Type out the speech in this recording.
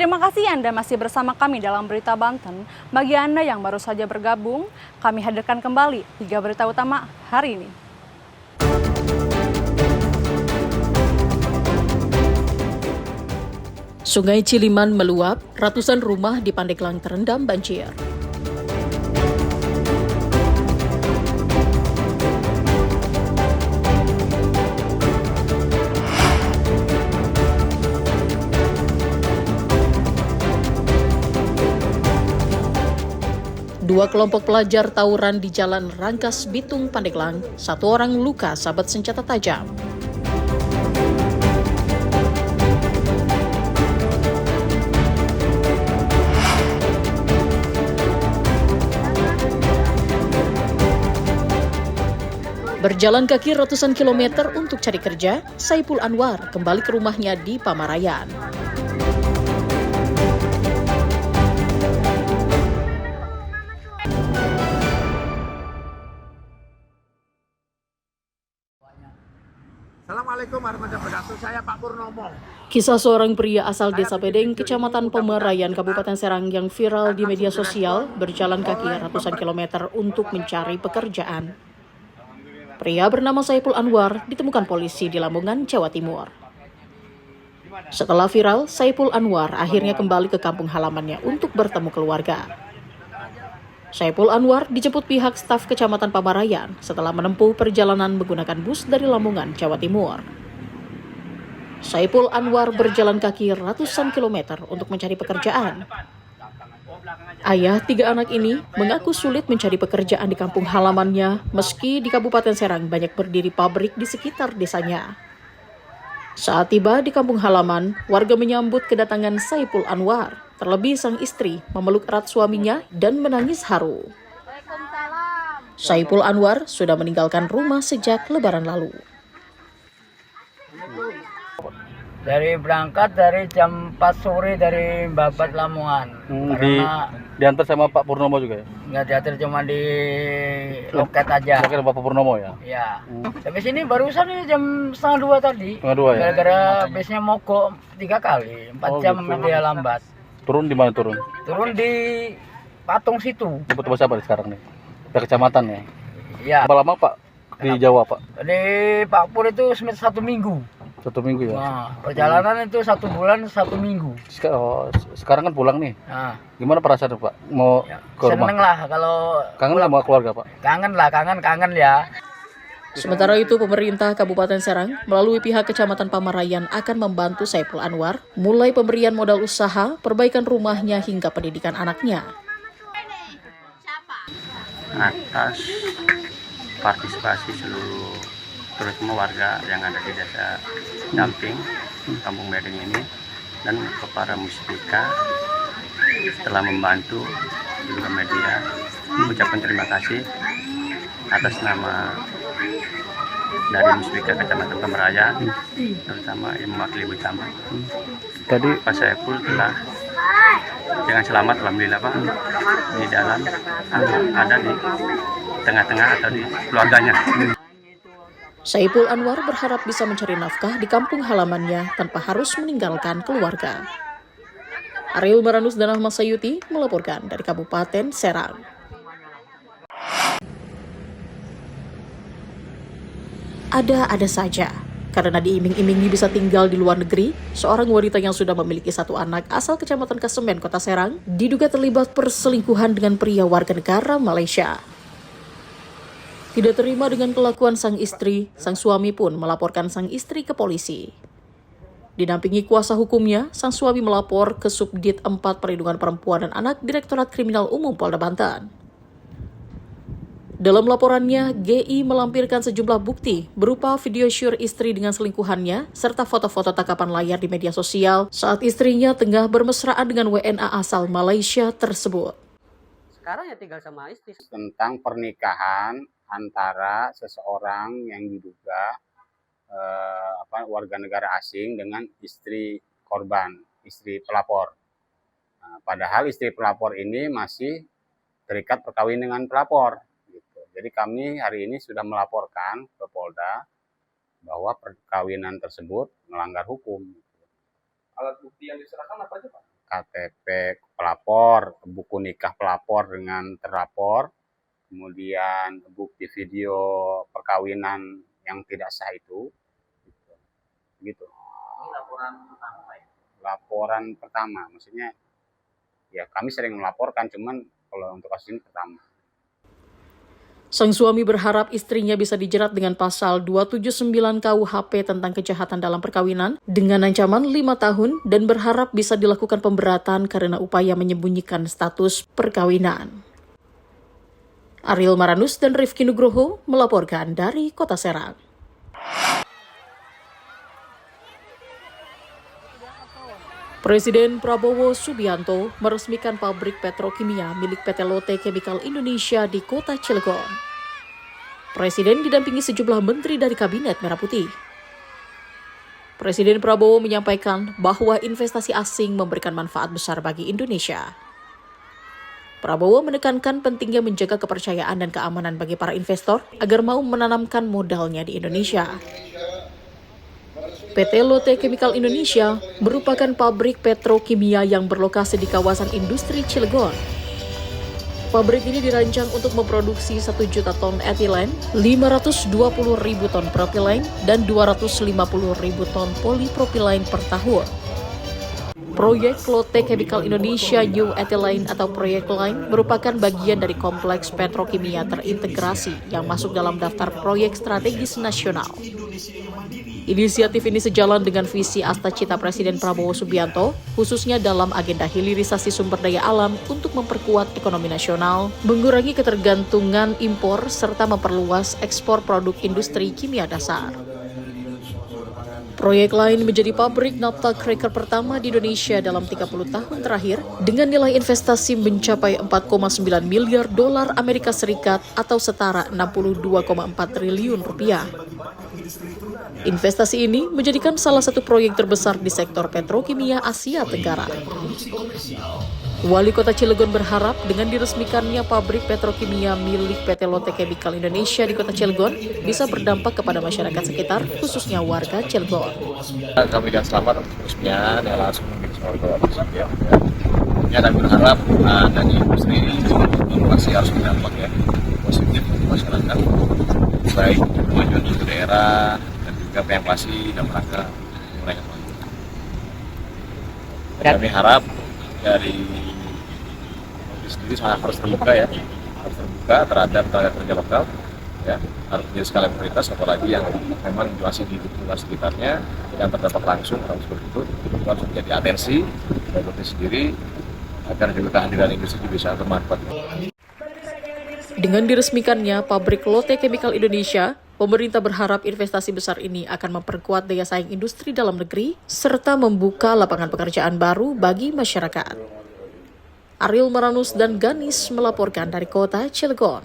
Terima kasih Anda masih bersama kami dalam Berita Banten. Bagi Anda yang baru saja bergabung, kami hadirkan kembali 3 berita utama hari ini. Sungai Ciliman meluap, ratusan rumah di Pandeglang terendam banjir. Dua kelompok pelajar tawuran di Jalan Rangkas Bitung, Pandeglang. Satu orang luka sabat senjata tajam. Berjalan kaki ratusan kilometer untuk cari kerja, Saipul Anwar kembali ke rumahnya di Pamarayan. Assalamualaikum warahmatullahi wabarakatuh. Saya Pak Purnomo. Kisah seorang pria asal Desa Pedeng, Kecamatan Pamarayan, Kabupaten Serang yang viral di media sosial berjalan kaki ratusan kilometer untuk mencari pekerjaan. Pria bernama Saipul Anwar ditemukan polisi di Lamongan, Jawa Timur. Setelah viral, Saipul Anwar akhirnya kembali ke kampung halamannya untuk bertemu keluarga. Saipul Anwar dijemput pihak staf Kecamatan Pamarayan setelah menempuh perjalanan menggunakan bus dari Lamongan, Jawa Timur. Saipul Anwar berjalan kaki ratusan kilometer untuk mencari pekerjaan. Ayah 3 anak ini mengaku sulit mencari pekerjaan di kampung halamannya meski di Kabupaten Serang banyak berdiri pabrik di sekitar desanya. Saat tiba di kampung halaman, warga menyambut kedatangan Saipul Anwar. Terlebih sang istri memeluk erat suaminya dan menangis haru. Saipul Anwar sudah meninggalkan rumah sejak Lebaran lalu. Berangkat dari jam 4 sore dari Babat Lamongan. Karena diantar sama Pak Purnomo juga ya? Nggak diantar, cuma di loket aja. Loket Bapak Purnomo ya? Iya. Sampai sini barusan nih jam 1:30 tadi. 1:30 ya? Gara-gara busnya mogok 3 kali, 4 jam gitu. dia lambat. Turun di mana turun? Turun di Patung situ. Jemput bos apa sekarang nih? Ke kecamatan ya? Iya. Berapa lama Pak di Jawa Pak? Di Pak Pur itu 1 minggu. 1 minggu ya? Nah, perjalanan itu 1 bulan 1 minggu. Sekarang kan pulang nih. Nah, gimana perasaan Pak? Mau ke rumah? seneng lah kalau Kangen lah sama keluarga Pak? kangen lah, kangen ya. Sementara itu, pemerintah Kabupaten Serang melalui pihak Kecamatan Pamarayan akan membantu Saipul Anwar mulai pemberian modal usaha, perbaikan rumahnya hingga pendidikan anaknya. Atas partisipasi seluruh terutama warga yang ada di desa Damping, Kampung Bedeng ini, dan kepada Musbika telah membantu juga media, mengucapkan terima kasih atas nama dari Musbika Kecamatan Pamarayan, terutama yang mewakili Bu Camat. Tadi Pak Saipul telah dengan selamat, alhamdulillah Pak, di dalam ada di tengah-tengah atau di keluarganya. Saipul Anwar berharap bisa mencari nafkah di kampung halamannya tanpa harus meninggalkan keluarga. Ariel Maranus dan Ahmad Sayuti melaporkan dari Kabupaten Serang. Ada saja, karena diiming-imingi bisa tinggal di luar negeri, seorang wanita yang sudah memiliki 1 anak asal Kecamatan Kesemen, Kota Serang, diduga terlibat perselingkuhan dengan pria warga negara Malaysia. Tidak terima dengan kelakuan sang istri, sang suami pun melaporkan sang istri ke polisi. Didampingi kuasa hukumnya, sang suami melapor ke Subdit 4 Perlindungan Perempuan dan Anak Direktorat Kriminal Umum Polda Banten. Dalam laporannya, GI melampirkan sejumlah bukti berupa video syur istri dengan selingkuhannya serta foto-foto tangkapan layar di media sosial saat istrinya tengah bermesraan dengan WNA asal Malaysia tersebut. Sekarang ya tinggal sama istri. Tentang pernikahan antara seseorang yang diduga warga negara asing dengan istri korban, istri pelapor. Nah, padahal istri pelapor ini masih terikat perkawinan dengan pelapor. Jadi kami hari ini sudah melaporkan ke Polda bahwa perkawinan tersebut melanggar hukum. Alat bukti yang diserahkan apa aja Pak? KTP pelapor, buku nikah pelapor dengan terlapor, kemudian bukti video perkawinan yang tidak sah itu, gitu. Ini laporan pertama ya? Laporan pertama, maksudnya ya kami sering melaporkan, cuman kalau untuk kasus ini pertama. Sang suami berharap istrinya bisa dijerat dengan pasal 279 KUHP tentang kejahatan dalam perkawinan dengan ancaman 5 tahun dan berharap bisa dilakukan pemberatan karena upaya menyembunyikan status perkawinan. Ariel Maranus dan Rifki Nugroho melaporkan dari Kota Serang. Presiden Prabowo Subianto meresmikan pabrik petrokimia milik PT Lotte Chemical Indonesia di Kota Cilegon. Presiden didampingi sejumlah menteri dari Kabinet Merah Putih. Presiden Prabowo menyampaikan bahwa investasi asing memberikan manfaat besar bagi Indonesia. Prabowo menekankan pentingnya menjaga kepercayaan dan keamanan bagi para investor agar mau menanamkan modalnya di Indonesia. PT Lotte Chemical Indonesia merupakan pabrik petrokimia yang berlokasi di kawasan industri Cilegon. Pabrik ini dirancang untuk memproduksi 1 juta ton etilen, 520.000 ton propilen, dan 250.000 ton polipropilen per tahun. Proyek Lotte Chemical Indonesia New Ethylene atau Proyek Line merupakan bagian dari kompleks petrokimia terintegrasi yang masuk dalam daftar proyek strategis nasional. Inisiatif ini sejalan dengan visi Astacita Presiden Prabowo Subianto, khususnya dalam agenda hilirisasi sumber daya alam untuk memperkuat ekonomi nasional, mengurangi ketergantungan impor, serta memperluas ekspor produk industri kimia dasar. Proyek lain menjadi pabrik naphtha cracker pertama di Indonesia dalam 30 tahun terakhir dengan nilai investasi mencapai 4,9 miliar dolar Amerika Serikat atau setara 62,4 triliun rupiah. Investasi ini menjadikan salah satu proyek terbesar di sektor petrokimia Asia Tenggara. Wali Kota Cilegon berharap dengan diresmikannya pabrik petrokimia milik PT Lotte Chemical Indonesia di Kota Cilegon bisa berdampak kepada masyarakat sekitar, khususnya warga Cilegon. Kami dan selamat khususnya dan langsung mungkin semoga ya. Dan berharap dari industri masih harus berdampak ya positif untuk masyarakat, baik kemajuan untuk daerah dan juga yang pasti dalam rangka mereka maju. Kami harap dari sendiri sangat harus terbuka ya, harus terbuka terhadap tenaga kerja lokal ya, harus menjadi skala prioritas, apalagi yang memang masih di lingkungan sekitarnya yang terdampak langsung harus begitu, harus menjadi atensi dari Lotte sendiri agar juga kehadiran industri bisa bermanfaat. Dengan diresmikannya pabrik Lotte Chemical Indonesia, pemerintah berharap investasi besar ini akan memperkuat daya saing industri dalam negeri serta membuka lapangan pekerjaan baru bagi masyarakat. Ariel Maranus dan Ganis melaporkan dari Kota Cilegon.